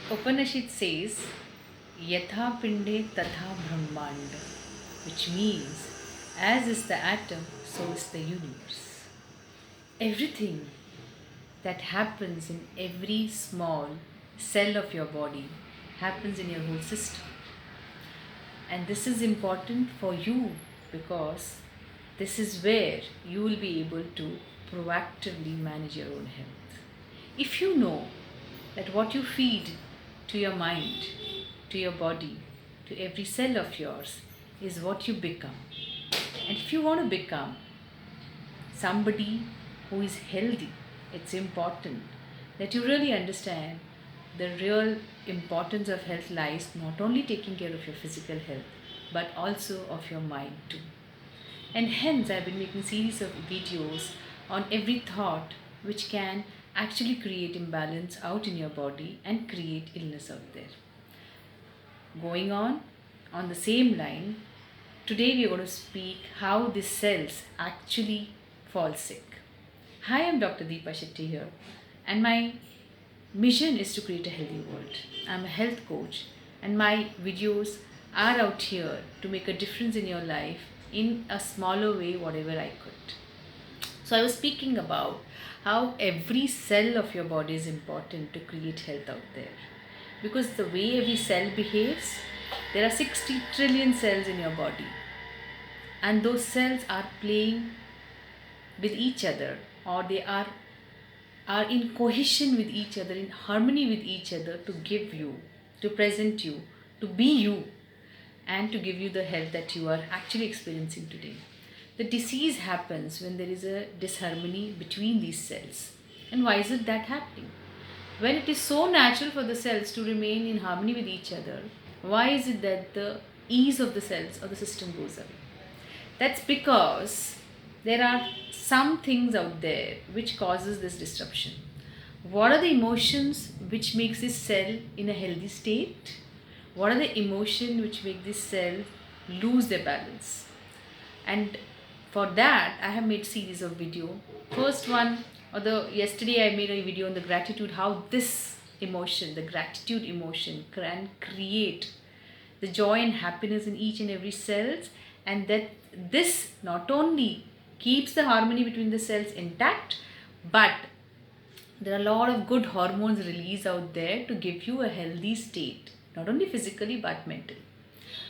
Upanishad says, Yatha Pinde Tatha Brahmanda, which means, as is the atom, so is the universe. Everything that happens in every small cell of your body happens in your whole system. And this is important for you because this is where you will be able to proactively manage your own health. If you know that what you feed to your mind, to your body, to every cell of yours is what you become. And if you want to become somebody who is healthy, it's important that you really understand the real importance of health lies not only taking care of your physical health but also of your mind too. And hence I've been making series of videos on every thought which can actually create imbalance out in your body and create illness out there. Going on the same line, today we are going to speak how these cells actually fall sick. Hi, I'm Dr. Deepa Shetty here, and my mission is to create a healthy world. I'm a health coach, and my videos are out here to make a difference in your life in a smaller way, whatever I could. So, I was speaking about how every cell of your body is important to create health out there. Because the way every cell behaves, there are 60 trillion cells in your body, and those cells are playing with each other, or they are in cohesion with each other, in harmony with each other to give you, to present you, to be you, and to give you the health that you are actually experiencing today. The disease happens when there is a disharmony between these cells. And why is it that happening? When it is so natural for the cells to remain in harmony with each other, why is it that the ease of the cells or the system goes away? That's because there are some things out there which causes this disruption. What are the emotions which makes this cell in a healthy state? What are the emotions which make this cell lose their balance? And for that I have made series of video. First one, yesterday I made a video on the gratitude, how this emotion, the gratitude emotion, can create the joy and happiness in each and every cells, and that this not only keeps the harmony between the cells intact, but there are a lot of good hormones released out there to give you a healthy state, not only physically but mentally.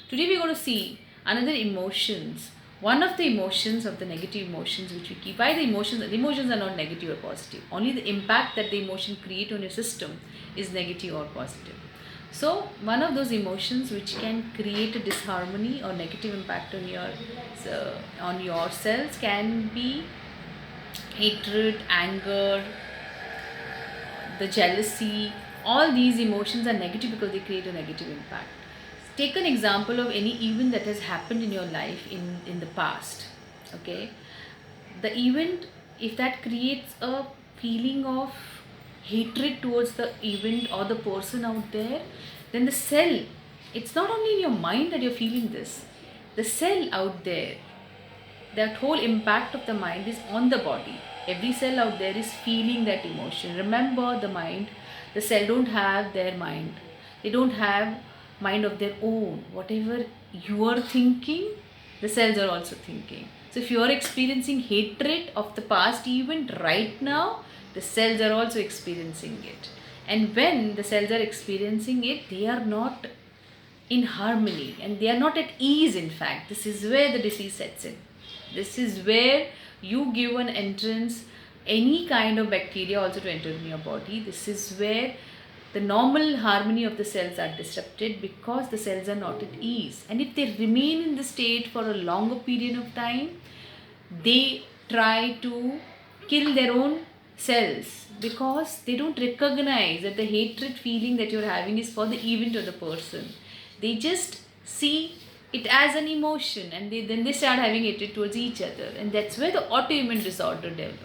Today we're going to see another emotions. One of the emotions of the negative emotions which we keep. Why the emotions are not negative or positive. Only the impact that the emotion create on your system is negative or positive. So one of those emotions which can create a disharmony or negative impact on your cells can be hatred, anger, the jealousy. All these emotions are negative because they create a negative impact. Take an example of any event that has happened in your life in the past. Okay, the event, if that creates a feeling of hatred towards the event or the person out there, then the cell, it's not only in your mind that you're feeling this, the cell out there, that whole impact of the mind is on the body. Every cell out there is feeling that emotion. Remember, the mind, the cell don't have their mind, they don't have mind of their own. Whatever you are thinking, the cells are also thinking. So if you are experiencing hatred of the past event right now, the cells are also experiencing it. And when the cells are experiencing it, they are not in harmony and they are not at ease. In fact, this is where the disease sets in. This is where you give an entrance, any kind of bacteria also to enter in your body. This is where the normal harmony of the cells are disrupted because the cells are not at ease. And if they remain in the state for a longer period of time, they try to kill their own cells because they don't recognize that the hatred feeling that you're having is for the event or the person. They just see it as an emotion, and then they start having hatred towards each other, and that's where the autoimmune disorder develops.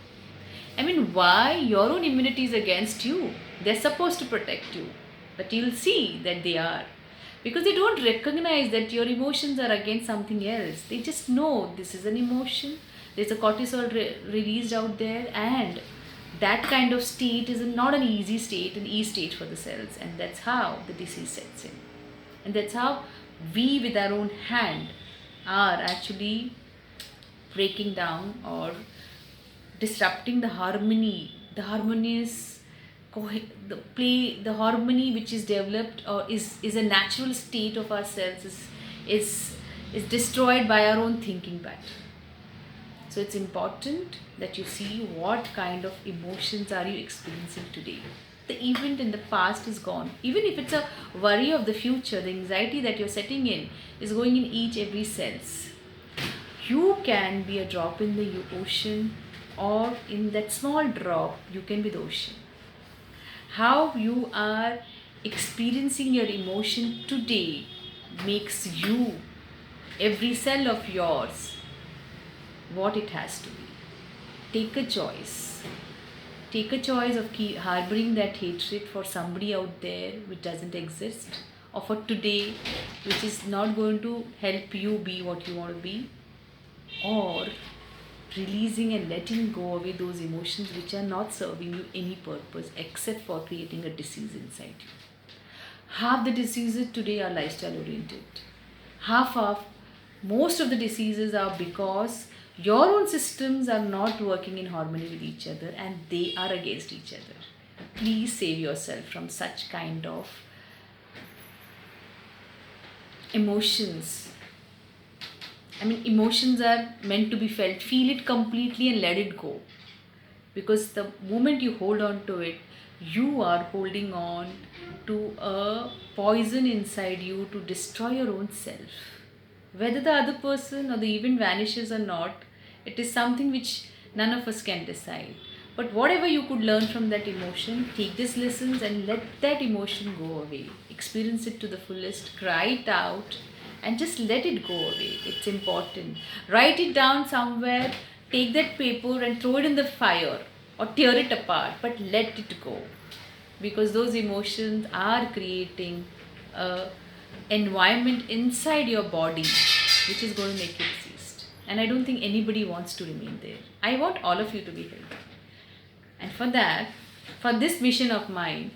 I mean, why? Your own immunity is against you. They're supposed to protect you, but you'll see that they are, because they don't recognize that your emotions are against something else. They just know this is an emotion, there's a cortisol released out there, and that kind of state is not an easy state, an easy state for the cells, and that's how the disease sets in. And that's how we, with our own hand, are actually breaking down or disrupting the harmony, the harmonious the harmony which is developed or is a natural state of ourselves is destroyed by our own thinking pattern. So it's important that you see what kind of emotions are you experiencing today. The event in the past is gone. Even if it's a worry of the future, the anxiety that you're setting in is going in each every cells. You can be a drop in the ocean, or in that small drop you can be the ocean. How you are experiencing your emotion today makes you, every cell of yours, what it has to be. Take a choice. Take a choice of harboring that hatred for somebody out there which doesn't exist, or for today which is not going to help you be what you want to be, or releasing and letting go away those emotions which are not serving you any purpose except for creating a disease inside you. Half the diseases today are lifestyle oriented. Most of the diseases are because your own systems are not working in harmony with each other and they are against each other. Please save yourself from such kind of emotions. Emotions are meant to be felt. Feel it completely and let it go. Because the moment you hold on to it, you are holding on to a poison inside you to destroy your own self. Whether the other person or the event vanishes or not, it is something which none of us can decide. But whatever you could learn from that emotion, take these lessons and let that emotion go away. Experience it to the fullest, cry it out, and just let it go away. It's important. Write it down somewhere, take that paper and throw it in the fire or tear it apart, but let it go. Because those emotions are creating an environment inside your body which is going to make you deceased. And I don't think anybody wants to remain there. I want all of you to be healthy. And for that, for this mission of mine,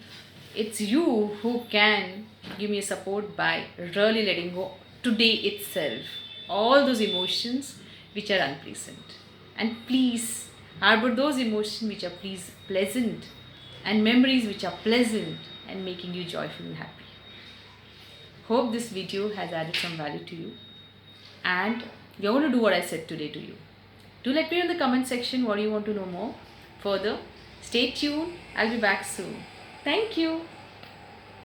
it's you who can give me a support by really letting go today itself all those emotions which are unpleasant. And please harbor those emotions which are pleasant, and memories which are pleasant and making you joyful and happy. Hope this video has added some value to you, and you're going to do what I said today to you. Do let me know in the comment section what you want to know more further. Stay tuned. I'll be back soon. Thank you.